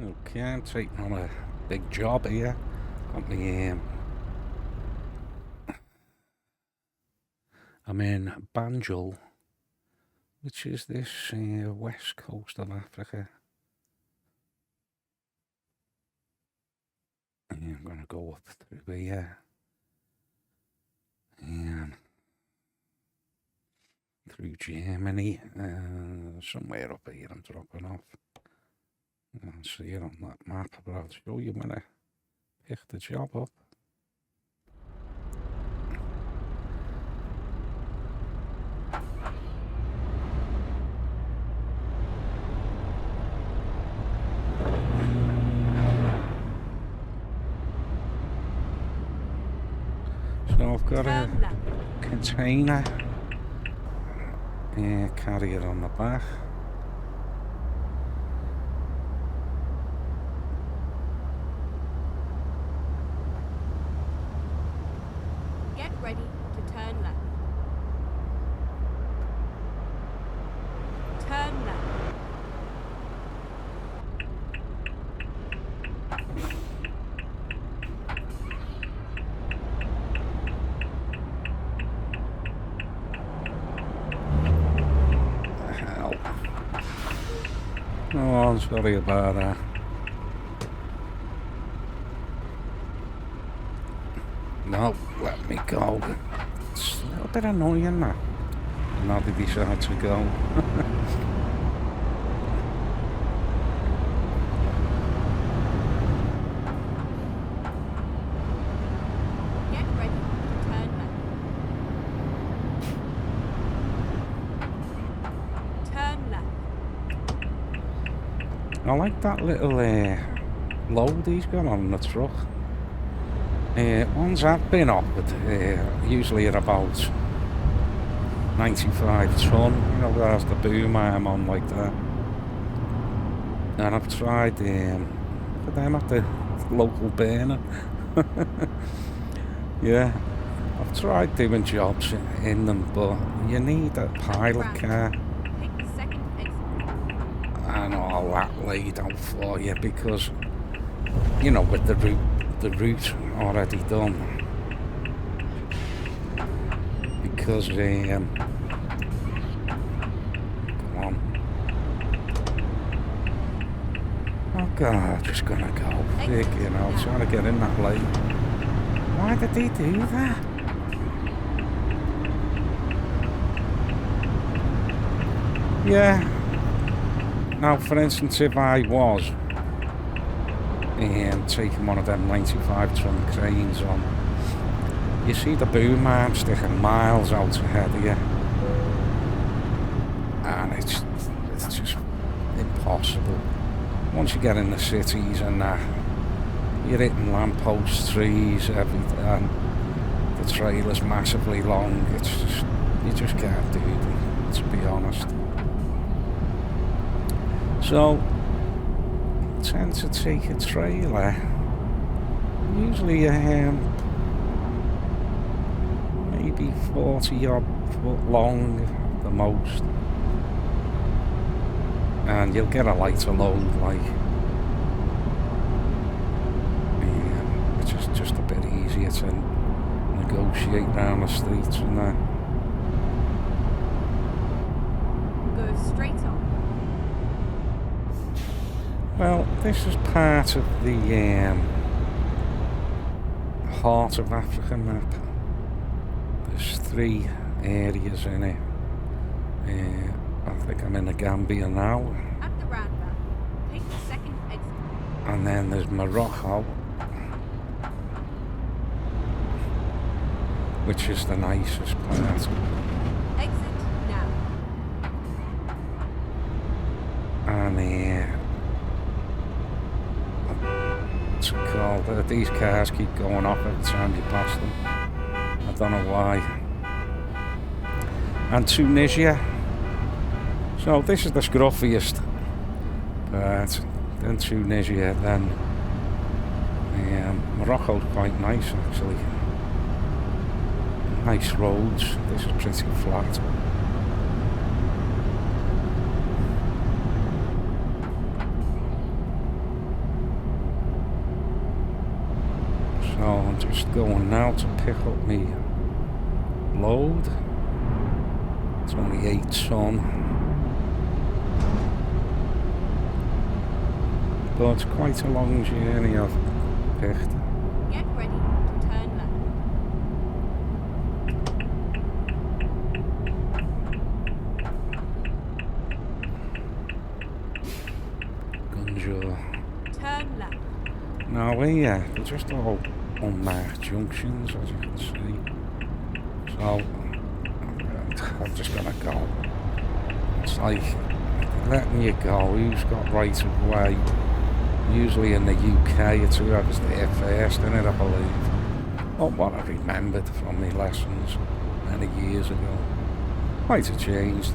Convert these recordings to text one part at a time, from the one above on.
Okay, I'm taking on a big job here. Got me, I'm in Banjul, which is this west coast of Africa. And I'm gonna go up through here and through Germany, somewhere up here I'm dropping off. I'll see it on that map, but I'll show you when I pick the job up. So I've got a container carrier on the back. Get ready to turn left. Turn left. Hell. Oh, I'm sorry about that. No, let me go. It's a little bit annoying that. Now they decide to go. Get ready to turn left. Turn left. I like that little load he's got on the truck. Ones I've been offered, usually at about 95 ton, there's the boom arm on like that. And I've tried for them at the local burner. Yeah, I've tried doing jobs in them, but you need a pilot car Take the second exit. and all that laid out for you because, with the route already done. Because, come on. Oh God, just gonna go big, trying to get in that lane. Why did they do that? Yeah. Now, for instance, if I was taking one of them 95 ton cranes on, you see the boom arm sticking miles out ahead of you, and it's just impossible. Once you get in the cities and you're hitting lampposts, trees, everything, and the trailer's massively long, you just can't do it, to be honest. So, I tend to take a trailer, usually maybe 40 odd foot long, the most. And you'll get a lighter load, like, it's just a bit easier to negotiate around the streets and that. Go straight on. Well, this is part of the Heart of Africa map. There's 3 areas in it. I think I'm in the Gambia now. At the roundabout, take the second exit. And then there's Morocco, which is the nicest part. Exit now. And what's it called? These cars keep going off every time you pass them. I don't know why. And Tunisia. So this is the scruffiest part. Then Tunisia, then Morocco's quite nice actually. Nice roads. This is pretty flat. So I'm just going now to pick up me load. It's only 8 ton. But it's quite a long journey I've picked. Get ready to turn left. Banjul. Turn left. Now here, they're just all unmarked junctions, as you can see. So I'm just gonna go. It's like letting you go. Who's got right of way? Usually in the UK, it's whoever's there first, isn't it, I believe. Or what I remembered from my lessons many years ago. Might have changed.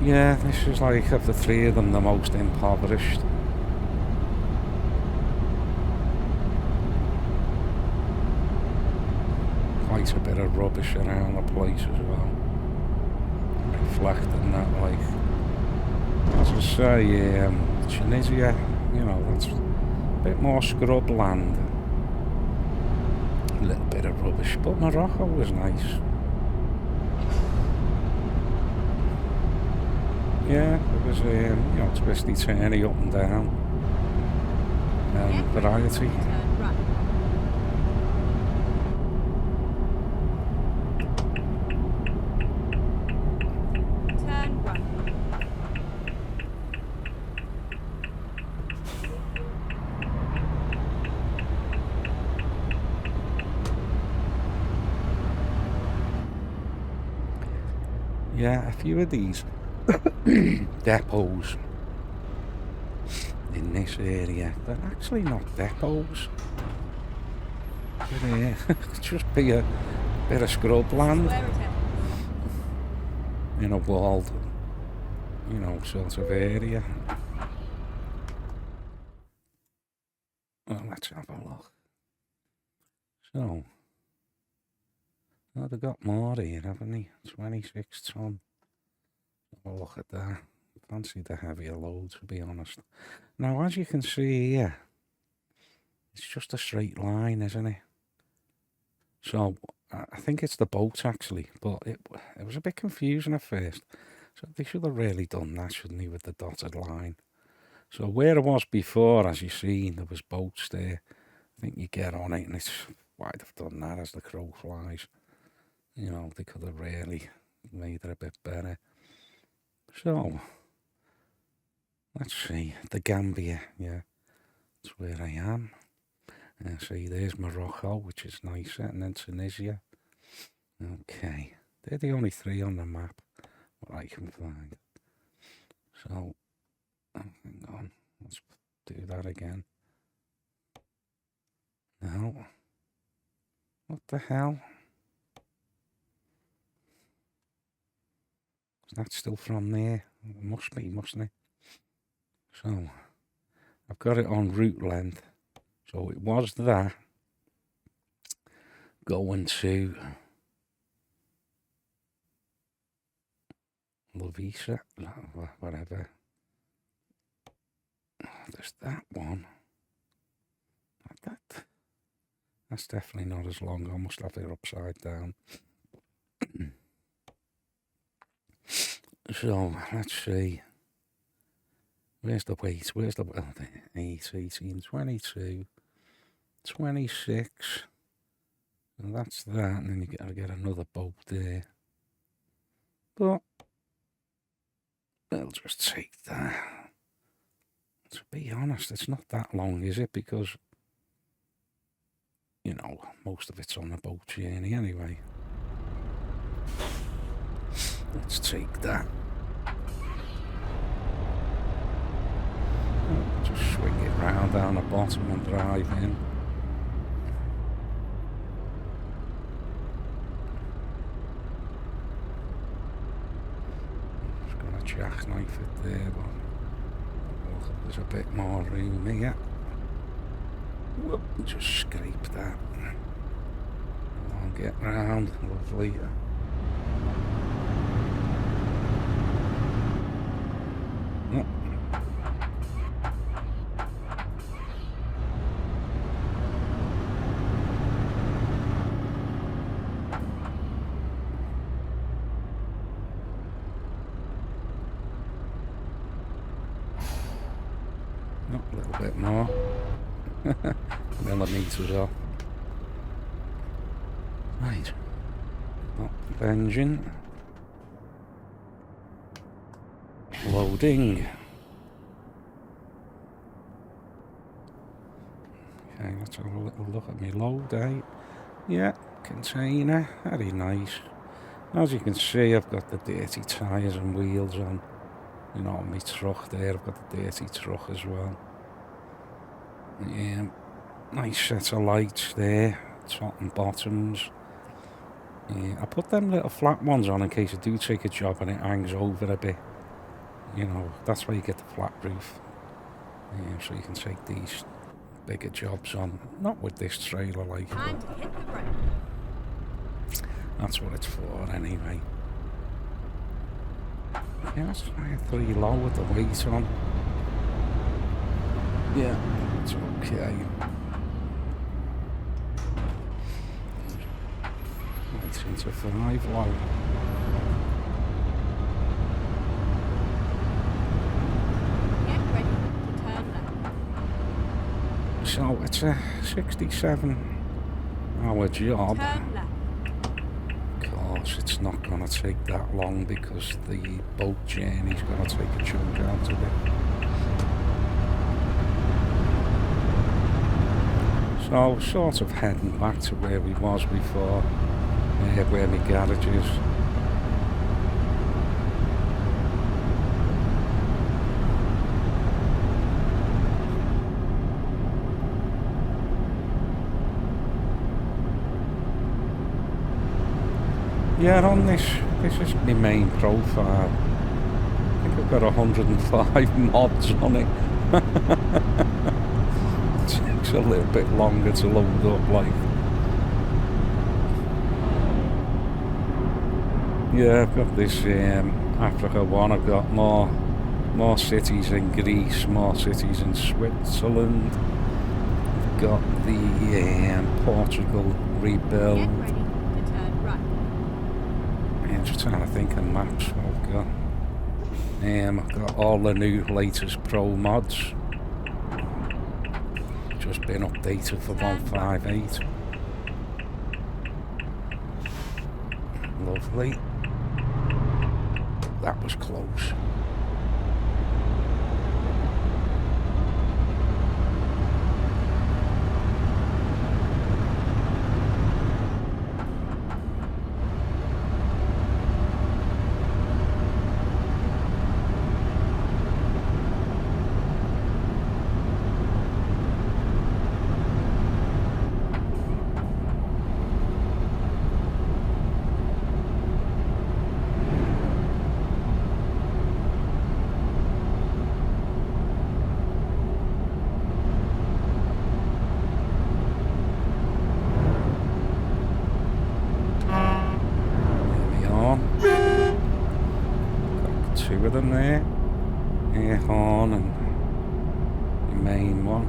Yeah, this is like, of the three of them, the most impoverished. Quite a bit of rubbish around the place as well. Reflecting that, like, as I say, Tunisia, you know, that's a bit more scrub land. A little bit of rubbish, but Morocco was nice. Yeah, it was, you know, twisty, turny, up and down. Variety. Turn right. Turn right. Yeah, a few of these depots in this area, they're actually not depots. They're just be a bit of scrub land Swear it else. in a walled, you know, sort of area. Well, let's have a look. So, oh, they've got more here, haven't they? 26 ton. Have a look at that. Fancy the heavier load, to be honest. Now, as you can see here, it's just a straight line, isn't it? So, I think it's the boat, actually, but it was a bit confusing at first. So, they should have really done that, shouldn't they, with the dotted line? So, where it was before, as you see, there was boats there. I think you get on it, and it's why they've done that as the crow flies. You know, they could have really made it a bit better. So, let's see, the Gambia, yeah, that's where I am. See, there's Morocco, which is nicer, and then Tunisia. Okay, they're the only three on the map, what I can find. So, hang on, let's do that again. No. What the hell? That's still from there. It must be, mustn't it? So, I've got it on route length. So it was that going to Lavisa, whatever. There's that one. Like that. That's definitely not as long. I must have it upside down. So, let's see. Where's the weight? Where's the 8, 18, 22, 26. And that's that. And then you gotta get another boat there. But I'll just take that. To be honest, it's not that long, is it? Because, you know, most of it's on a boat journey anyway. Let's take that. Just swing it round down the bottom and drive in. Just gonna jackknife it there, but look, there's a bit more room here. Whoop, just scrape that. And I'll get round, lovely. Yep. Oh, a little bit more. Millimetres off. Right. Up the engine. Loading. Okay, let's have a little look at my load date. Yeah, container. Very nice. As you can see, I've got the dirty tyres and wheels on. You know, my truck there, I've got the dirty truck as well. Yeah, nice set of lights there, top and bottoms. Yeah, I put them little flat ones on in case I do take a job and it hangs over a bit. You know, that's why you get the flat roof. Yeah, so you can take these bigger jobs on. Not with this trailer, like. Time to hit the brake. That's what it's for, anyway. Yeah, let's try a 3 low with the weight on. Yeah, it's okay. Right into 5 low. Get ready to turn left. So it's a 67-hour job. Turn left. Of course, it's not going to take that long because the boat journey's going to take a chunk out of it. So, sort of heading back to where we was before, where my garage is. Yeah, on this is my main profile. I think I've got 105 mods on it. It takes a little bit longer to load up, like. Yeah, I've got this Africa one. I've got more cities in Greece, more cities in Switzerland. I've got the Portugal rebuild. Get ready to turn right. I'm just trying to think of maps I've got. I've got all the new latest pro mods. Just been updated for 158. Lovely. That was close. Two of them there, air horn and the main one.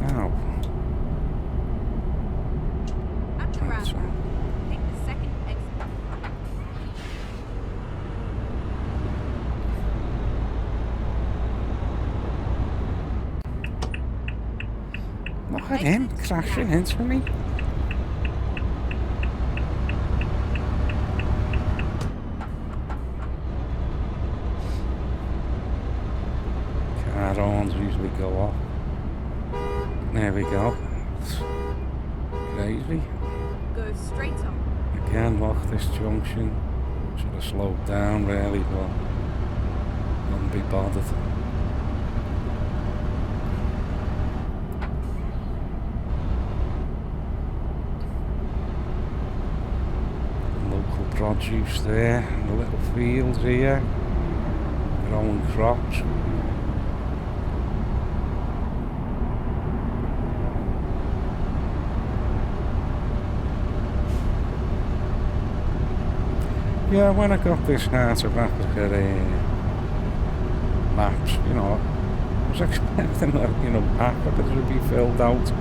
Now, At the right, roundabout, take the second exit. look at him crashing into me. Car horns usually go off. There we go. Crazy. Go straight on. Again, look, this junction. Should have slowed down really, but wouldn't be bothered. Local produce there, and the little fields here. Growing crops. Yeah, when I got this Heart of Africa maps, you know, I was expecting that, you know, Africa to be filled out.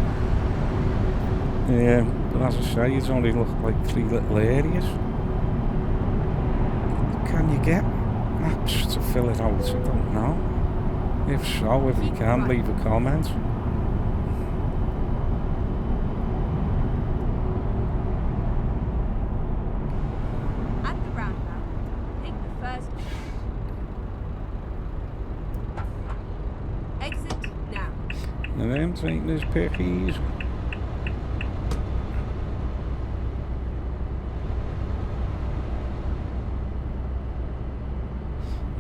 But as I say, it's only looked like 3 little areas. Can you get maps to fill it out? I don't know. If so, if you can, leave a comment. At the roundabout, take the first exit now. And them taking his pickies.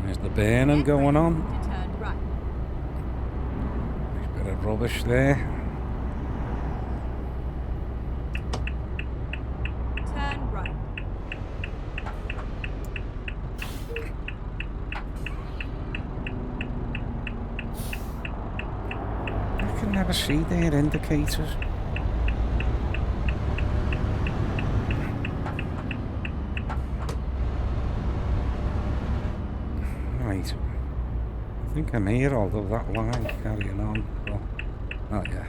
There's the burning going on. To turn right. There's a bit of rubbish there. Turn right. I can never see their indicators. Right. I think I'm here, although that line carrying on. Oh yeah.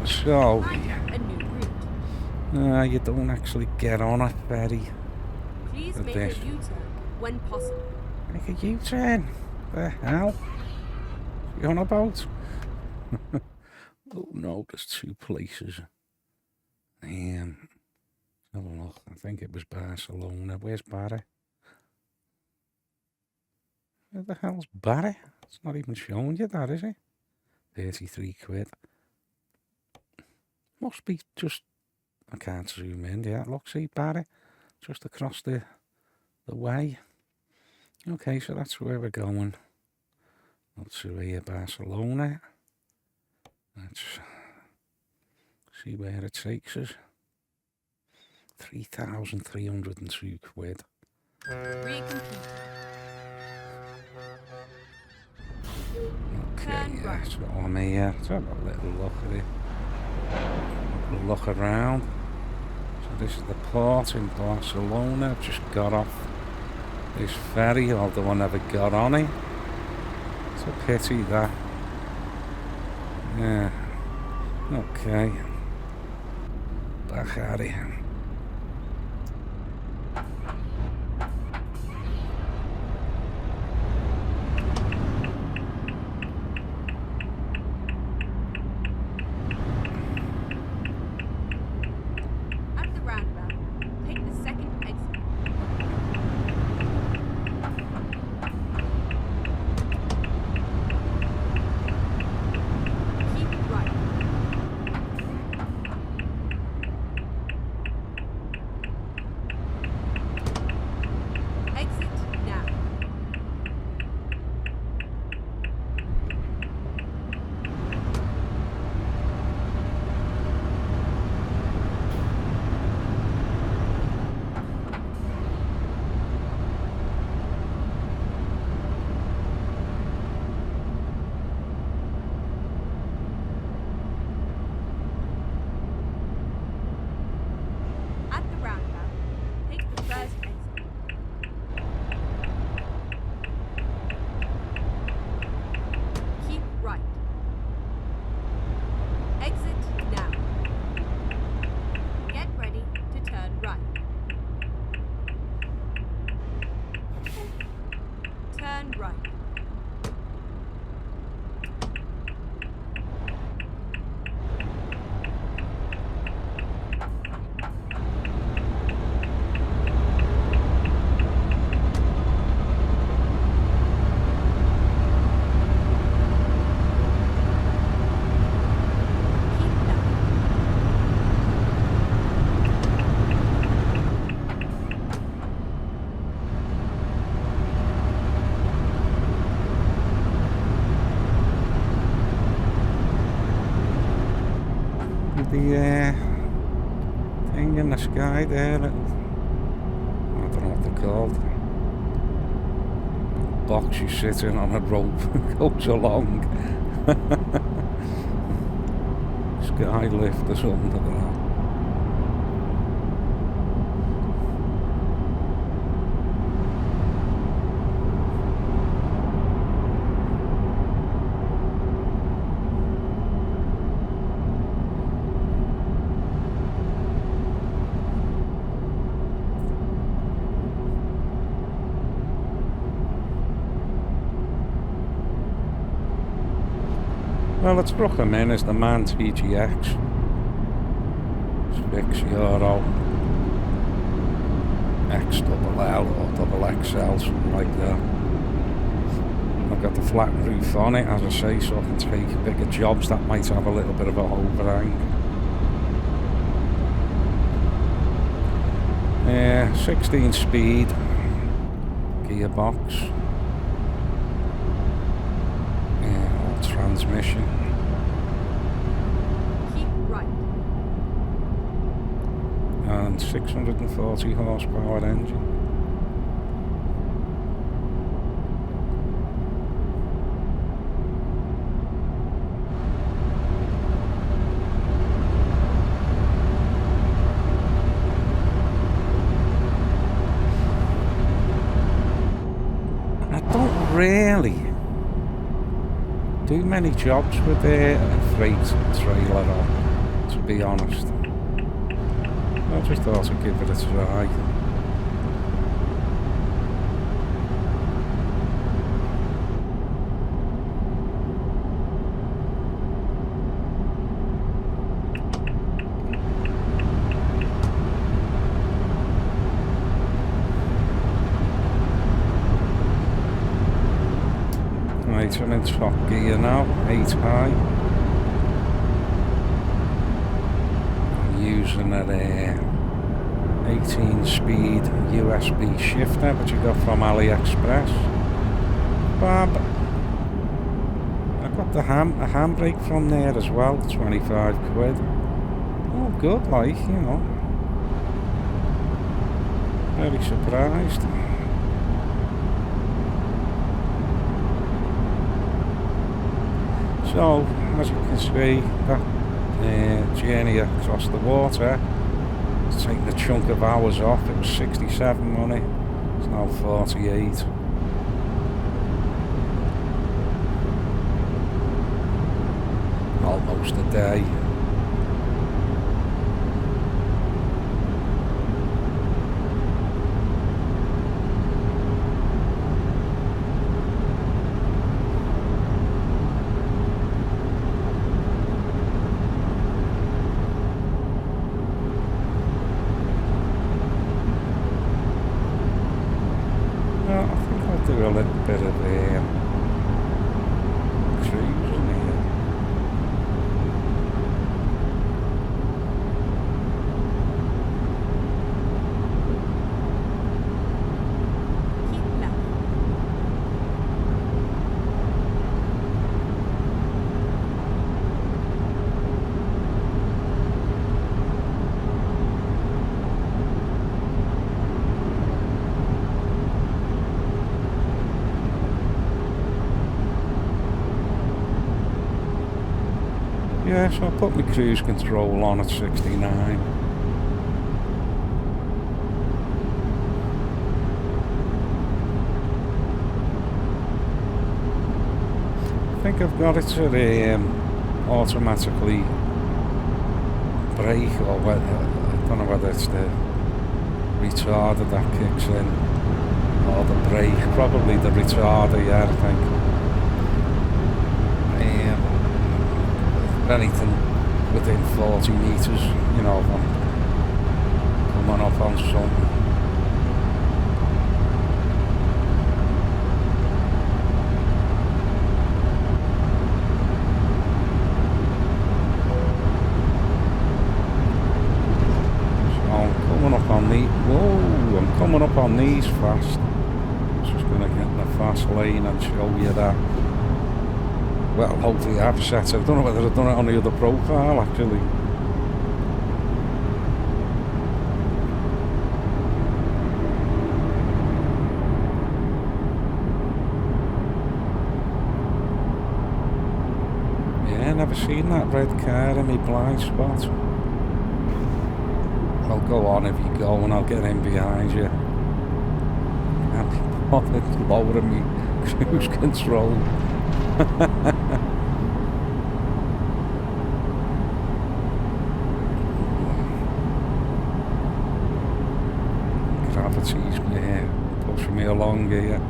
So, Find a new route. you don't actually get on it, Betty. Please With make this. a U-turn when possible. Make a U-turn. The hell? You on about? Oh no, there's 2 places. Have a look. I think it was Barcelona. Where's Barry? Where the hell's Barry? It's not even showing you that, is it? 33 quid. Must be just... I can't zoom in. Yeah, look, see Barry? Just across the way. Okay, so that's where we're going. Let's see here, Barcelona. Let's see where it takes us. 3,302 quid. Recomputing. Okay, Turn yeah, right. so I'm here. Let's have a little look at it. A look around. So this is the port in Barcelona. I've just got off this ferry, although I never got on it. It's a pity that. Yeah. Okay. Back at it. At the roundabout, take the second exit. Keep right. Exit now. At the roundabout, take the first exit. Keep right. Exit now. Get ready to turn right. Turn right. Keep left. The thing in the sky there, little, I don't know what they're called. Box you sit in on a rope goes along. Sky lift or something like that. Well, it's recommend is the Man TGX. €6, XLL or double XL, something like that. I've got the flat roof on it, as I say, so I can take bigger jobs that might have a little bit of a overhang. 16 speed gearbox. All transmission. Keep right. And 640 horsepower engine. I don't really do many jobs with a freight trailer on, to be honest. I just thought I'd give it a try. Right, I'm in top gear now, 8 high. I'm using an 18 speed USB shifter, which I got from AliExpress. Fab. I got the a handbrake from there as well, 25 quid. Oh, good, like, you know. Very surprised. So, as you can see, that journey across the water, it's taken a chunk of hours off. It was 67 money, it's now 48. Almost a day. I think I'll do a little bit of cruising here. Keep left. Yeah, so I'll put my cruise control on at 69. I think I've got it to automatically brake, or whether, I don't know whether it's the retarder that kicks in or the brake. Probably the retarder, yeah, I think. Anything within 40 metres, you know, if I'm coming up on something. I'm coming up on these fast. Just going to get in the fast lane and show you that. Well, hopefully I've set it. I don't know whether I've done it on the other profile, actually. Yeah, never seen that red car in my blind spot. Well, go on if you go and I'll get in behind you. Can't be bothered lowering me cruise control. Gravity's pushing me along here.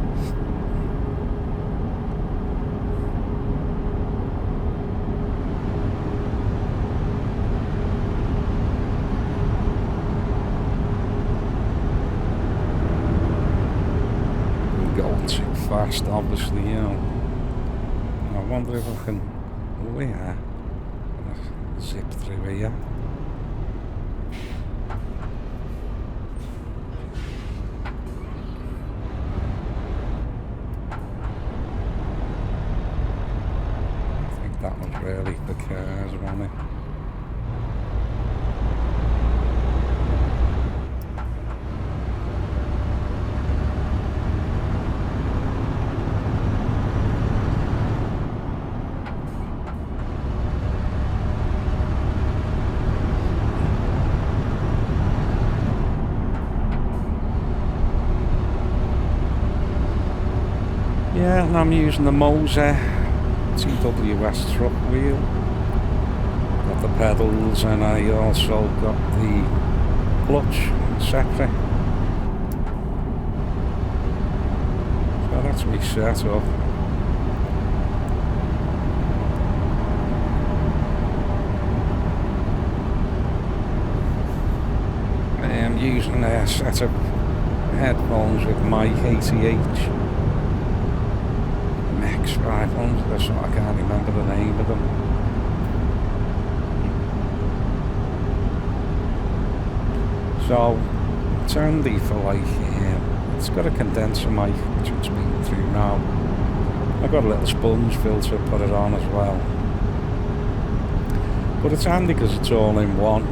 I fast, obviously, you know. I wonder if I can... Oh yeah. Zip through here. I think that was really the cars running. Yeah, and I'm using the Moser TWS truck wheel. Got the pedals, and I also got the clutch separate. So that's me set up. I am using a set of headphones with my ATH Max 500, so I can't remember the name of them. So it's handy for like, it's got a condenser mic which I'm speaking through now. I've got a little sponge filter, put it on as well. But it's handy because it's all in one.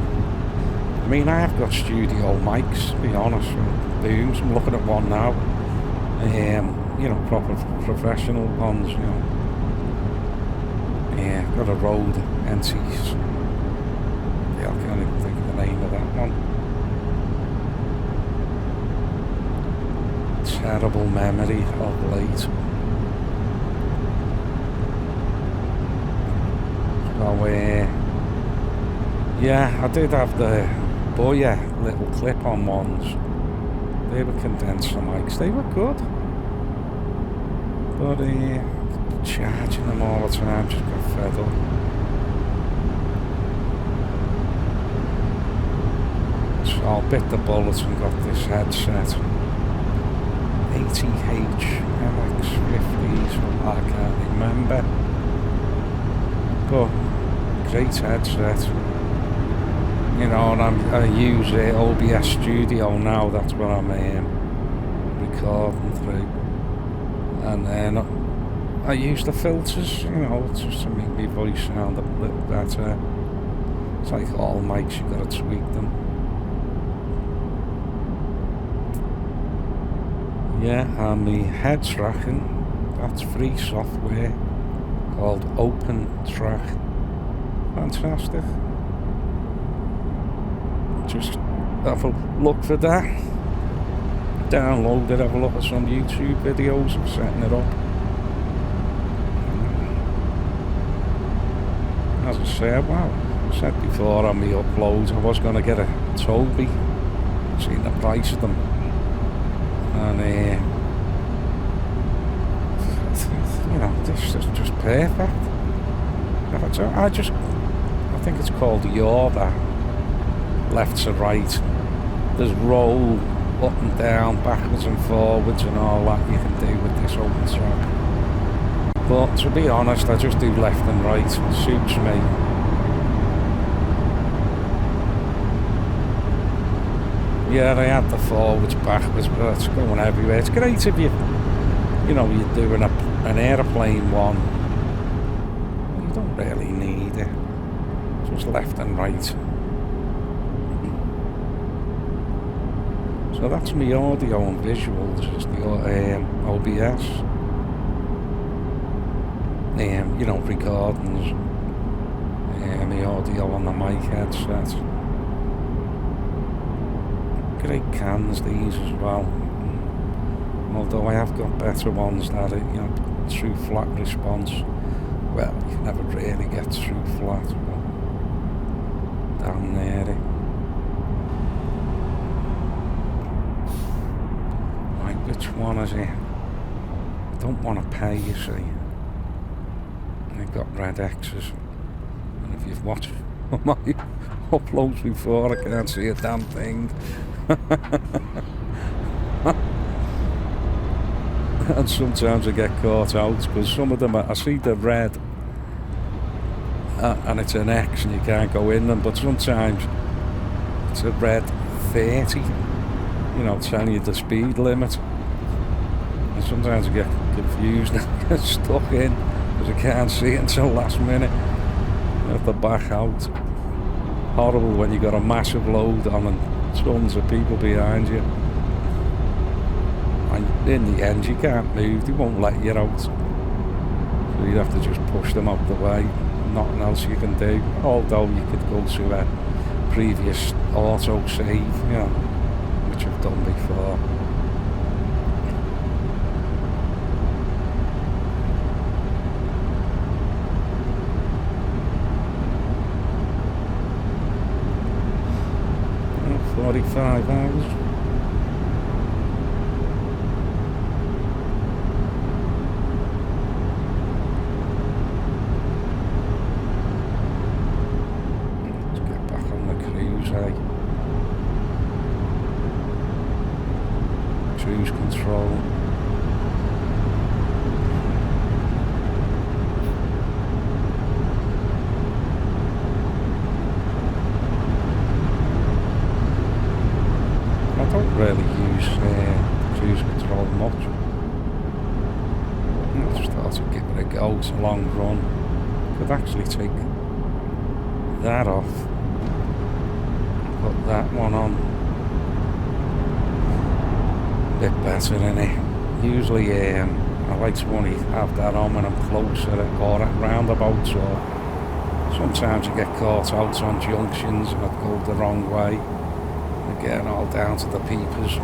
I mean, I have got studio mics, to be honest, from booms. I'm looking at one now. You know, proper professional ones, you know. Yeah, got a Rode NCs. Yeah, I can't even think of the name of that one. Terrible memory of late. So, yeah, I did have the Boya little clip-on ones. They were condenser mics. They were good. But charging them all the time just got fed up. So I bit the bullet and got this headset. ATH MX50, so I can't remember. But great headset. You know, and I use OBS Studio now. That's what I'm recording through. And then I use the filters, you know, just to make my voice sound a little better. It's like all mics, you've got to tweak them. Yeah, and the head tracking, that's free software called Open Track. Fantastic. Just have a look for that. Download it, have a look at some YouTube videos of setting it up. As I said, well, I said before on my uploads, I was going to get a Toby. Seen the price of them. And, you know, this is just perfect. I think it's called Yoda. Left to right. There's roll, up and down, backwards and forwards and all that you can do with this open track. But to be honest, I just do left and right. It suits me. Yeah, I had the forwards, backwards, but it's going everywhere. It's great if you know, you're doing an aeroplane one. You don't really need it. Just left and right. So that's my audio and visuals, just the OBS. You know, recordings. My audio on the mic headset. Great cans these as well. Although I have got better ones that are, you know, true flat response. Well, you can never really get true flat, but damn near it. Which one is it? I don't want to pay, you see. They've got red X's. And if you've watched my uploads before, I can't see a damn thing. And sometimes I get caught out because some of them, I see the red and it's an X and you can't go in them, but sometimes it's a red 30, telling you the speed limit. And sometimes I get confused and get stuck in because I can't see it until last minute. You have to back out. Horrible when you got a massive load on and tons of people behind you. And in the end you can't move, they won't let you out. So you have to just push them out the way. Nothing else you can do. Although you could go to a previous auto save, which I've done before. Oh, 45 hours. Cruise control. I don't really use cruise control much. I just thought I'd give it a go. It's a long run. Could actually take that off. Put that one on. Bit better in it. Usually I like to only have that on when I'm closer or at roundabouts, or sometimes I get caught out on junctions and I'd go the wrong way and getting all down to the peepers.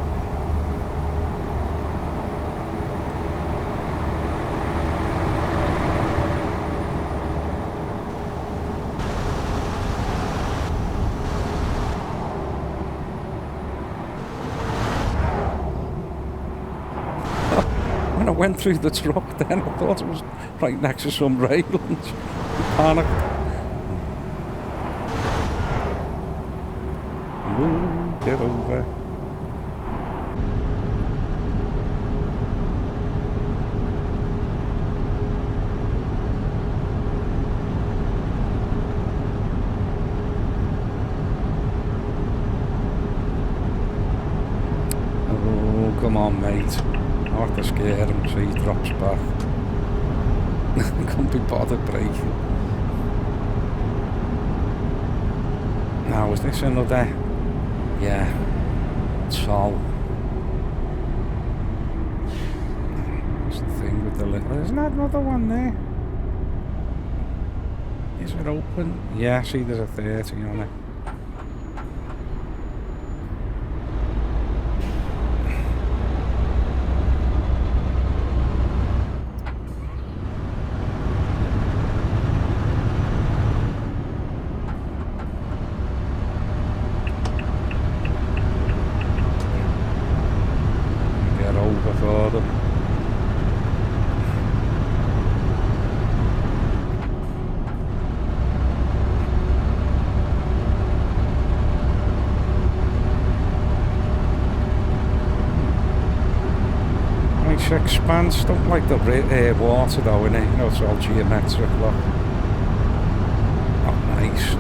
When I went through the truck then, I thought it was right next to some railings. Panicked. Ooh, get over. Oh, come on, mate. I have to scare him so he drops back. Can't be bothered braking. Now, is this another? Yeah. Toll. That's the thing with the little. Isn't that another one there? Is it open? Yeah, see there's a 30 on it. For them. Nice expanse. Don't like the water though, innit? It's all geometric, look. Not nice.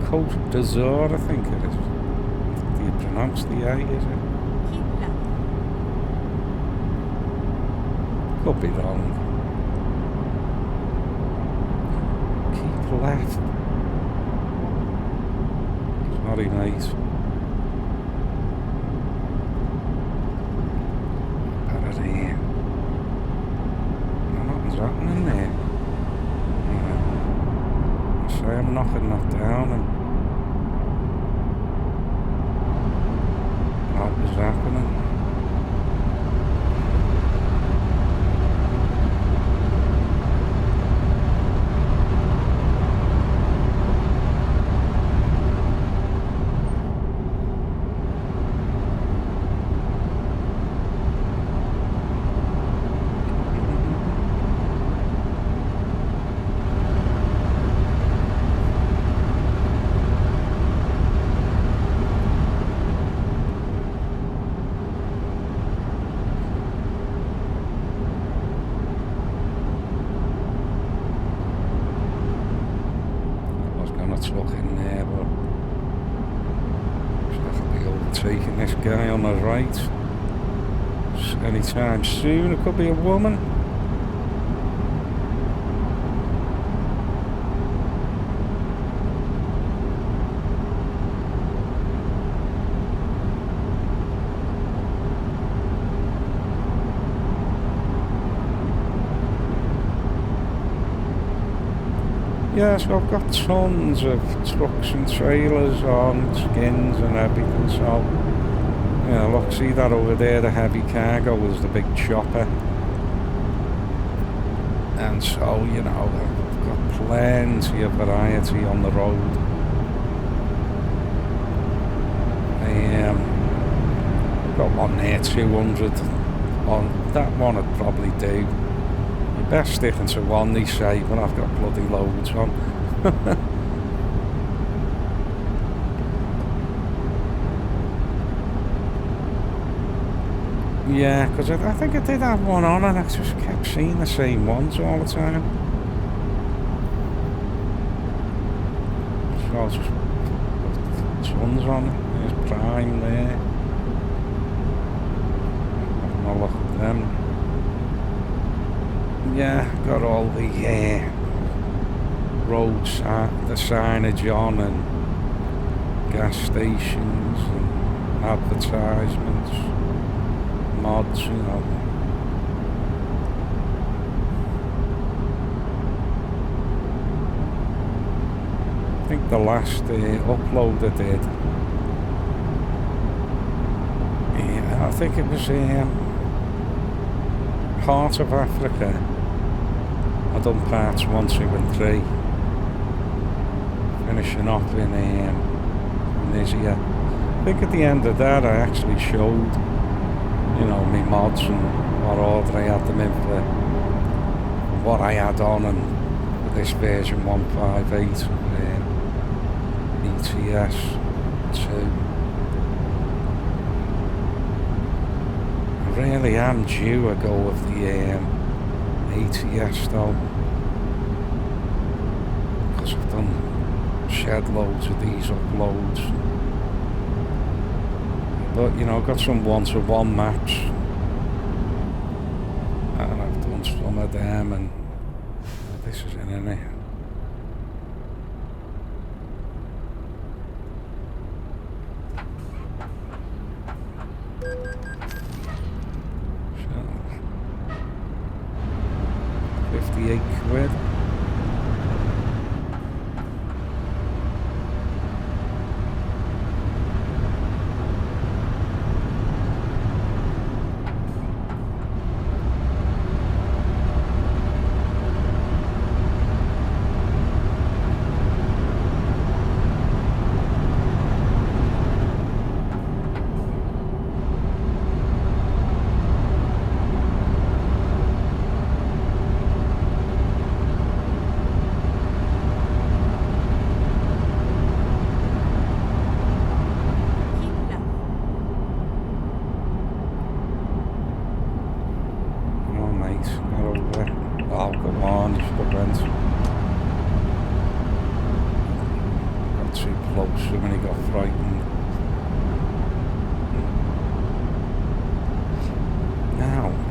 Côte d'Azur, I think it is. Do you pronounce the A, is it? Keep left. Could be wrong. Keep left. Sorry, mate. Better here. Nothing's happening there. I'm knocking that down and what is happening? truck in there, but he's not going to be overtaking this guy on the right anytime soon. It could be a woman. Yeah, so I've got tons of trucks and trailers on, skins and everything, so, you know, look, see that over there, the heavy cargo is the big chopper. And so, you know, I've got plenty of variety on the road. I've got one there, 200 on, that one I'd probably do. Best sticking to one, they say, but I've got bloody loads on. Yeah, because I think I did have one on and I just kept seeing the same ones all the time. So I'll just put tons on. There's Prime there. Having a look at them. Yeah, got all the roads, the signage on, and gas stations and advertisements, mods, you know. I think the last upload I did, yeah, I think it was Heart of Africa. I've done parts 1, 2 and 3. Finishing off in Tunisia. I think at the end of that I actually showed, you know, me mods and what order I had them in for, what I had on, and for this version 158 ETS 2. I really am due a go of the ATS though, because I've done shed loads of these uploads, but you know, I've got some 1-to-1 maps and I've done some of them, and this is in it. £58.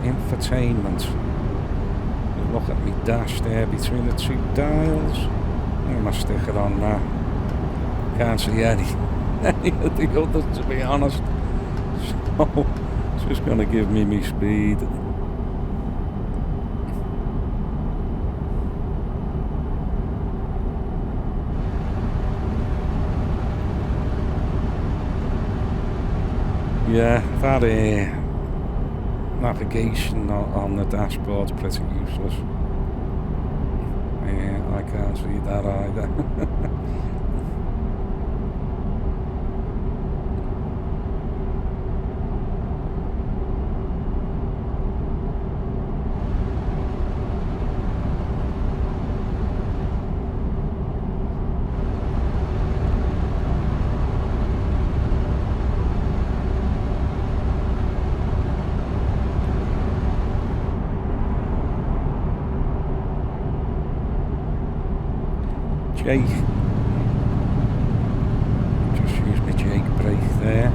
Entertainment. You look at me dash there between the two dials. I'm gonna stick it on now. Can't see any of the others, to be honest. So it's just gonna give me speed. Yeah, that navigation on the dashboard's pretty useless. Yeah, I can't see that either. brake there.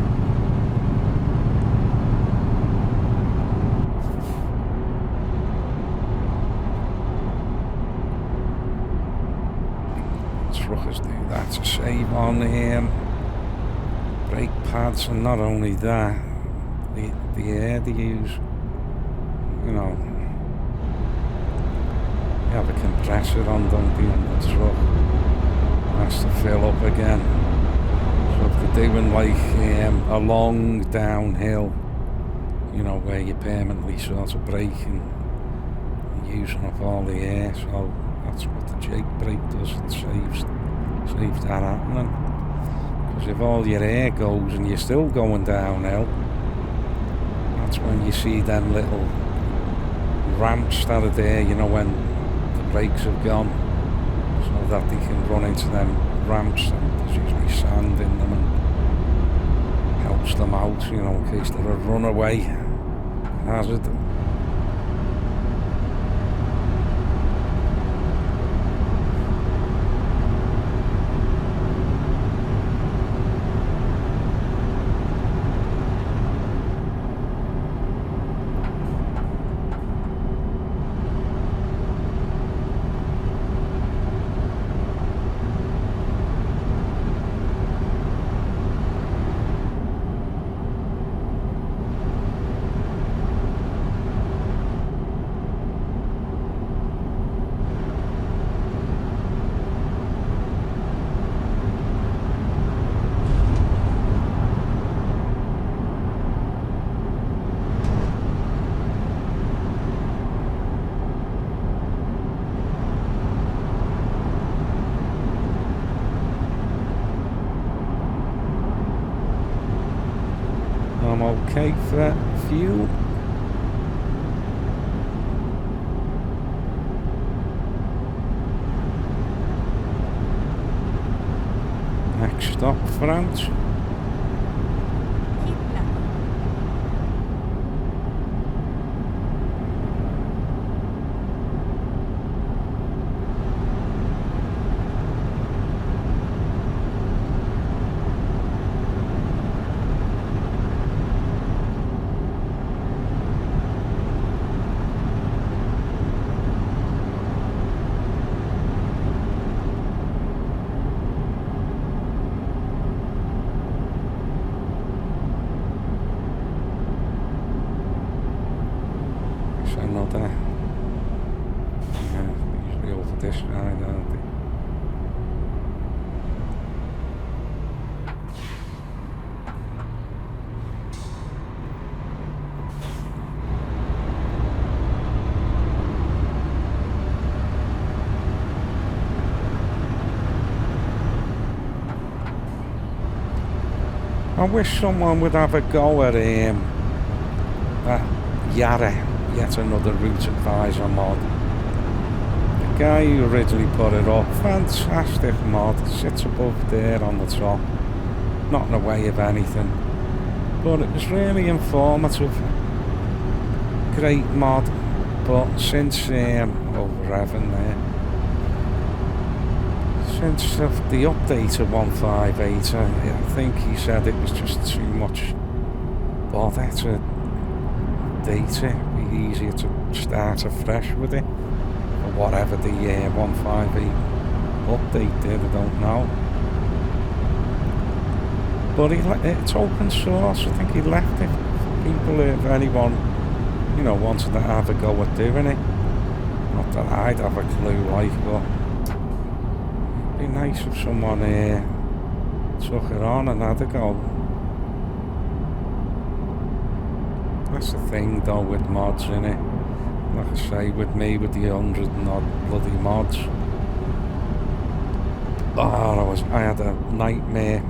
Truckers do that to save on brake pads, and not only that, the air they use, you know, you have a compressor on, don't they, on the truck, has to fill up again. So if they're doing like a long downhill, you know, where you're permanently sort of braking, using up all the air, so that's what the Jake brake does. It saves that happening. Because if all your air goes and you're still going downhill, that's when you see them little ramps that are there, you know, when the brakes have gone, so that they can run into them ramps, and there's usually sand in them and helps them out, you know, in case they're a runaway hazard. I'm okay for fuel. Next stop, France. Keep left. Another, usually over this side, aren't they? I wish someone would have a go at that Yara. Yet another route advisor mod. The guy who originally put it up, fantastic mod, sits above there on the top, not in the way of anything, but it was really informative, great mod. But since over Evan there, since the update of 158, I think he said it was just too much bother to update it. Easier to start afresh with it, or whatever the 158 update did, I don't know. But it's open source. I think he left it for people, if anyone, you know, wanted to have a go at doing it. Not that I'd have a clue, like, but it'd be nice if someone took it on and had a go. That's the thing though with mods, innit? Like I say, with me, with the 100 and odd bloody mods. I had a nightmare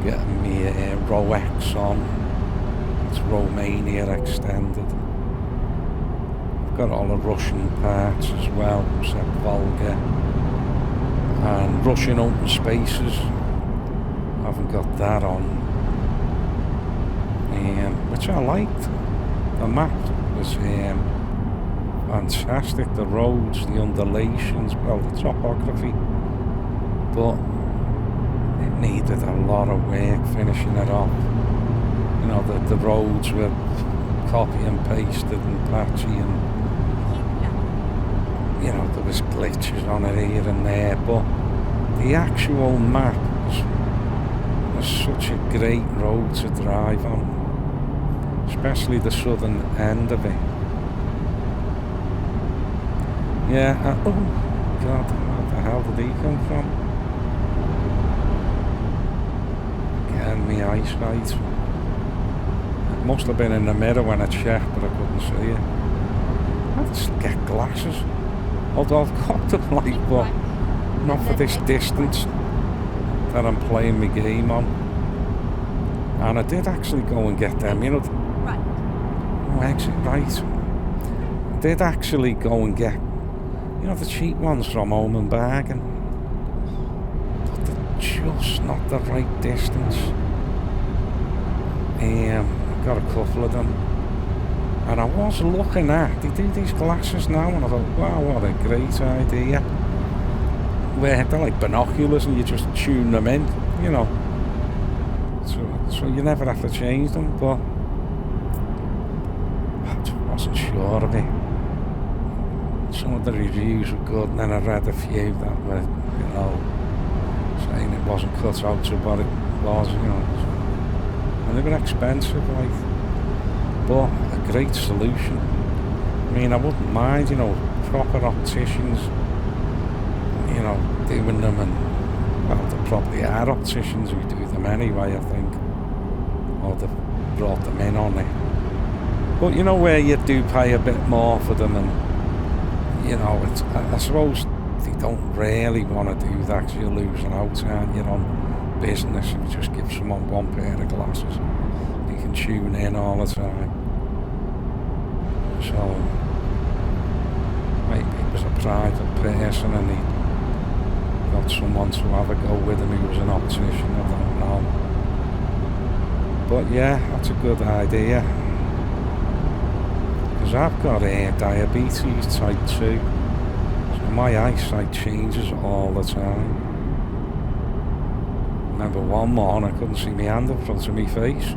getting me Row X on. It's Romania extended. I've got all the Russian parts as well, except Volga. And Russian open spaces. I haven't got that on. Which I liked. The map was fantastic, the roads, the undulations, well, the topography, but it needed a lot of work finishing it off. You know, the roads were copy and pasted and patchy, and Keep left. you know, there was glitches on it here and there, but the actual map was such a great road to drive on, especially the southern end of it. Yeah, oh god, where the hell did he come from? Again, my eyesight. It must have been in the mirror when I checked, but I couldn't see it. I just get glasses. Although I've got them, like, Keep but right. not for this distance that I'm playing my game on. And I did actually go and get them, you know. Right. Oh, exit right. I did actually go and get, you know, the cheap ones from Home and Bargain. But they're just not the right distance. I got a couple of them. And I was looking at, they do these glasses now, and I thought, wow, what a great idea. Where they're like binoculars and you just tune them in, you know. So you never have to change them, but I just wasn't sure of it. Some of the reviews were good, and then I read a few that were, you know, saying it wasn't cut out to what it was, you know. And they were expensive, like. But a great solution. I mean, I wouldn't mind, you know, proper opticians, you know, doing them, and well, they probably are opticians who do them anyway, I think, or they've brought them in on it. But you know, where you do pay a bit more for them, and you know, it's, I suppose they don't really want to do that because you're losing out, aren't you, on business. If you just give someone one pair of glasses, you can tune in all the time. So maybe it was a private person and he got someone to have a go with him who was an optician, I don't know. But yeah, that's a good idea. Because I've got diabetes type 2. So my eyesight changes all the time. Remember one morning I couldn't see my hand in front of my face.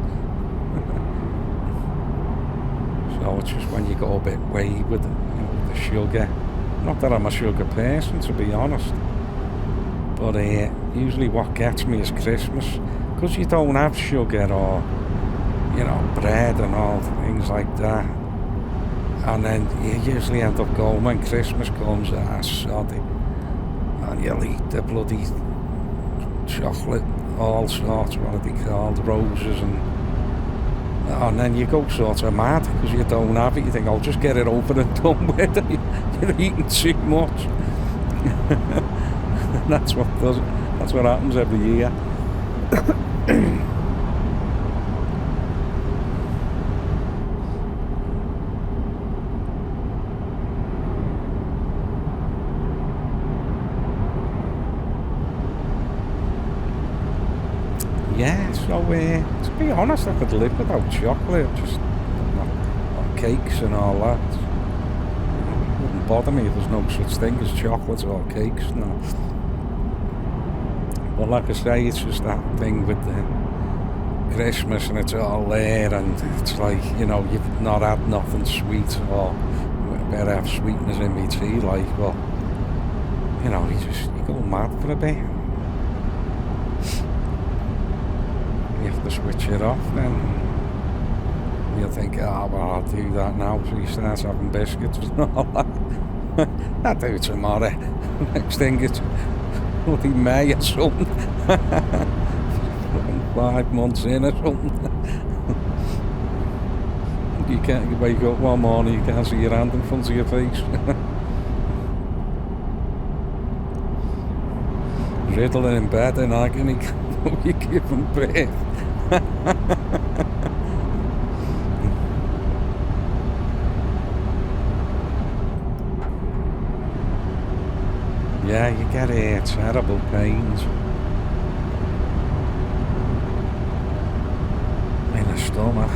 So it's just when you go a bit wayward, you know, with the sugar. Not that I'm a sugar person, to be honest. But usually what gets me is Christmas. Because you don't have sugar or, you know, bread and all things like that. And then you usually end up going when Christmas comes, soddy. And you'll eat the bloody chocolate, all sorts, what are they called, roses, and then you go sort of mad because you don't have it. You think, I'll just get it over and done with it. You're eating too much. That's what does it. That's what happens every year. Yeah, so to be honest, I could live without chocolate, just or cakes and all that. It wouldn't bother me if there's no such thing as chocolate or cakes, no. But like I say, it's just that thing with the Christmas and it's all there, and it's like, you know, you've not had nothing sweet or better have sweeteners in me tea, like, well, you know, you go mad for a bit. You have to switch it off then. You'll think, oh, well, I'll do that now. So you start having biscuits and all that. I'll do it tomorrow. Next thing it's bloody May or something. 5 months in or something. You wake up one morning, you can't see your hand in front of your face. Riddling in bed in agony. You give them birth. Yeah, you get terrible pains in the stomach.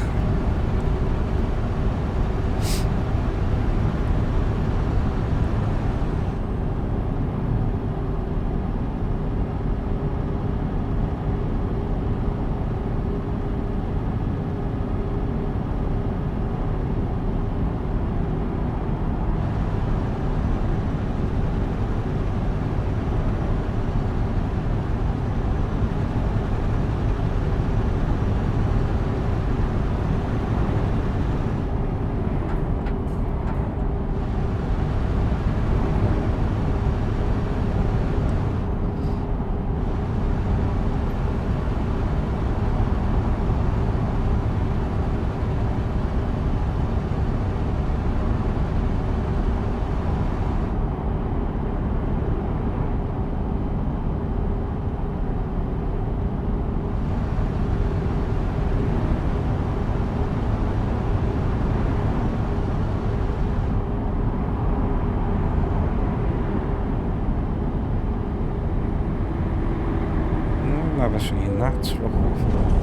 never seen that truck before.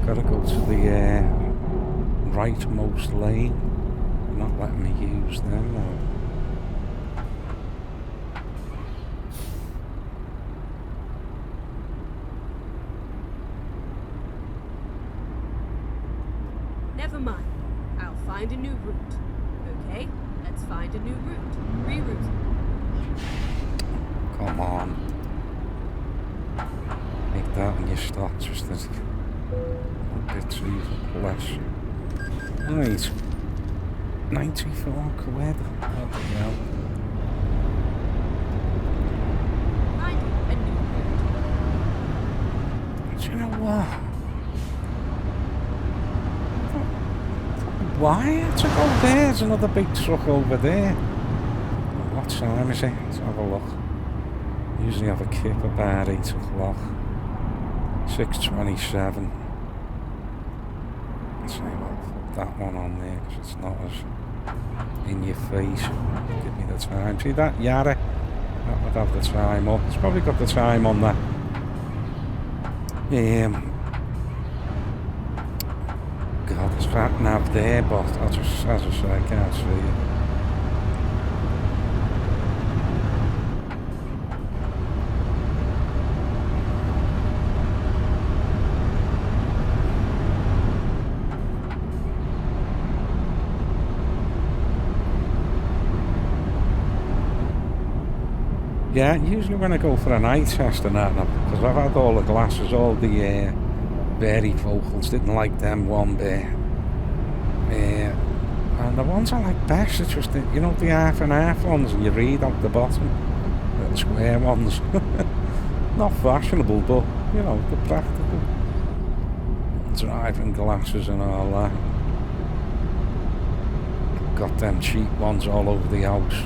Gotta go to the rightmost lane. They're not letting me use them now. Never mind. I'll find a new route. Okay, let's find a new route. Reroute. Come on. Make that and you stop just a bit even less. Right. 94 quid. What the hell? Finding a new route. Do you know what? Why I had to go there? There's another big truck over there. What time is it? Let's have a look. Usually have a kip about 8 o'clock. 6:27. Let's see, I'll put that one on there because it's not as in your face. Give me the time. See that Yara? That would have the time up. It's probably got the time on that. God, there's that nav there, but I just, as I say, I can't see it. Yeah, usually when I go for a night test and that, because I've had all the glasses, all the varifocals, didn't like them one bit. And the ones I like best, it's just, the half and half ones, and you read out the bottom, the square ones. Not fashionable, but, the practical. Driving glasses and all that. Got them cheap ones all over the house.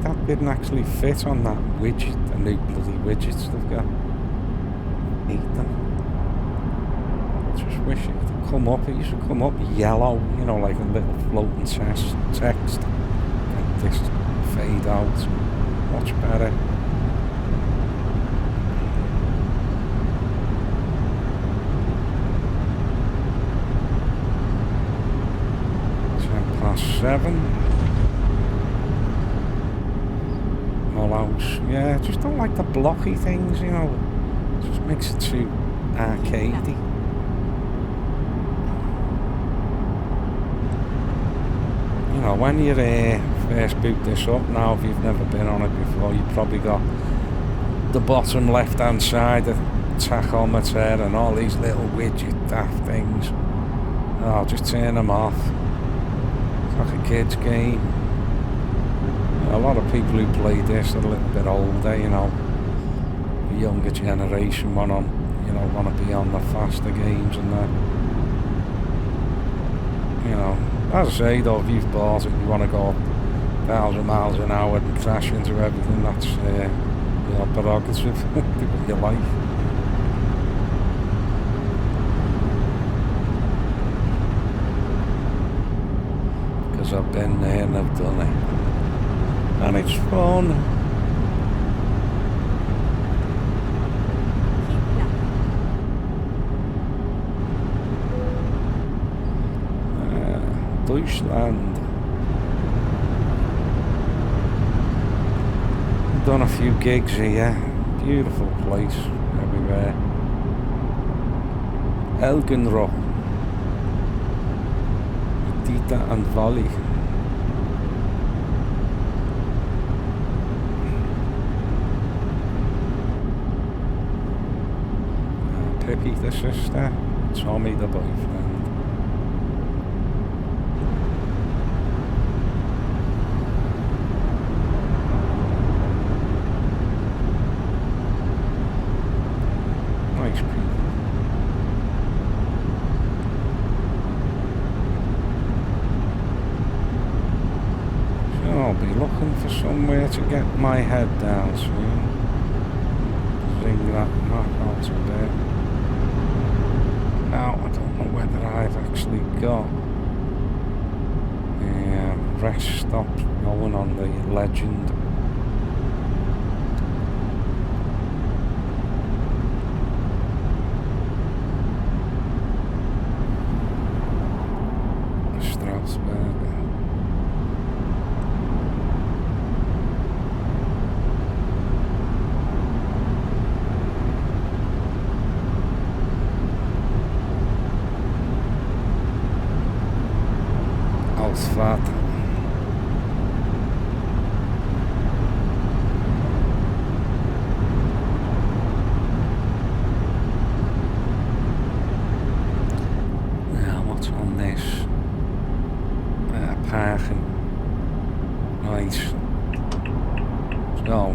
That didn't actually fit on that widget, the new bloody widgets they've got. Hate them. Just wish it would come up. It used to come up yellow, like a little floating text. And this fade out. Much better. +7. House. Yeah, I just don't like the blocky things, It just makes it too arcadey. When you first boot this up now, if you've never been on it before, you've probably got the bottom left hand side, the tachometer and all these little widget daft things. Oh, just turn them off. It's like a kid's game. A lot of people who play this are a little bit older, the younger generation want to be on the faster games and that. As I say though, if you've bought it, you want to go 1,000 miles an hour and crash into everything, that's your prerogative, do what you like. Because I've been there and I've done it. And it's fun. Deutschland. I've done a few gigs here. Beautiful place everywhere. Elginro, Dita and Volley. Pippi the sister, Tommy the boyfriend. Nice people. So I'll be looking for somewhere to get my head down soon. Zing that map out a bit. Now I don't know whether I've actually got rest stops going on the Legend. Strasbourg. Ausfahrt. Now what's on this? Parking. Nice. So,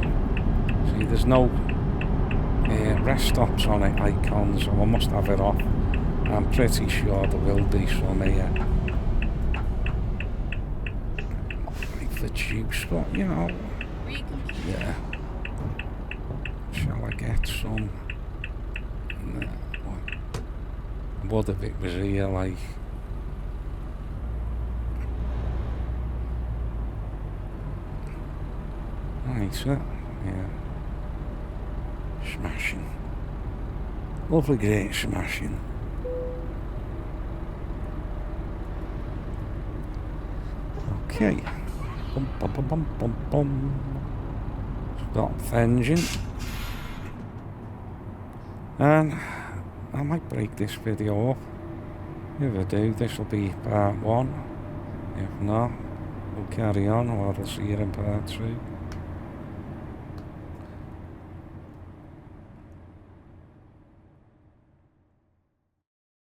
see there's no rest stops on it icons, so I must have it off. I'm pretty sure there will be some here. The juice, but you know, yeah. Shall I get some? No. What if it was here, like? Right, yeah. Smashing. Lovely, great smashing. Okay. Bum, bum, bum, bum, bum, bum. Stop engine. And I might break this video up. If I do, this will be part 1. If not, we'll carry on, or I'll see you in part 2.